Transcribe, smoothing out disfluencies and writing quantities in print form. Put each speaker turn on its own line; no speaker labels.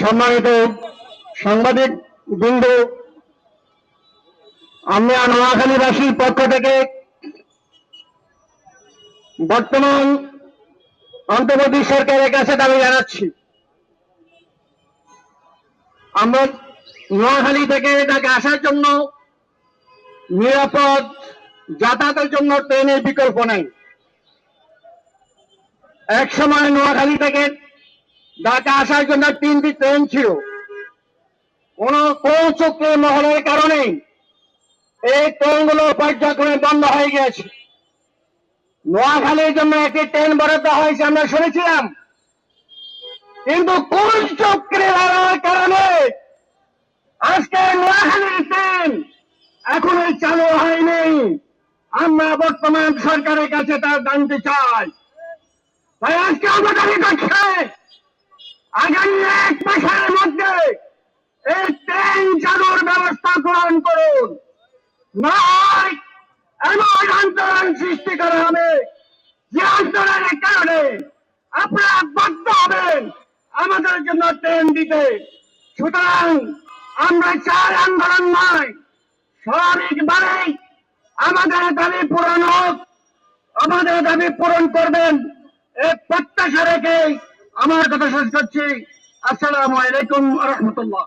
সম্মানিত সাংবাদিক বৃন্দ, আমরা নোয়াখালীবাসীর পক্ষ থেকে বর্তমান অন্তর্বর্তী সরকারের কাছে দাবি জানাচ্ছি। আমরা নোয়াখালী থেকে ঢাকা আসার জন্য নিরাপদ যাতায়াতের জন্য ট্রেনের বিকল্প নেই। এক সময় নোয়াখালী থেকে ঢাকা আসার জন্য 3টি ট্রেন ছিল। কোন চক্রে মহলের কারণে এই ট্রেনগুলো পর্যায়ক্রমে বন্ধ হয়ে গিয়েছে। নোয়াখালীর জন্য একটি ট্রেন বরাদ্দ হয়েছে আমরা শুনেছিলাম, কিন্তু কোন চক্রে লড়ার কারণে আজকে নোয়াখালীর ট্রেন এখনো চালু হয়নি। আমরা বর্তমান সরকারের কাছে তার জানতে চাই। তাই আজকে আমরা দাবি করছি, আগামী 1 মাসের মধ্যে এই ট্রেন চালুর ব্যবস্থা গ্রহণ করুন, নয় এমন আন্দোলন সৃষ্টি করা হবে যে আন্দোলনের কারণে আপনারা বাধ্য হবেন আমাদের জন্য ট্রেন দিতে। সুতরাং আমরা চাই আন্দোলন নয়, স্বাভাবিকভাবেই আমাদের দাবি পূরণ হোক, আমাদের দাবি পূরণ করবেন এই প্রত্যাশা রেখে আমার কথা শেষ করছি। আসসালামু আলাইকুম ওয়া রাহমাতুল্লাহ।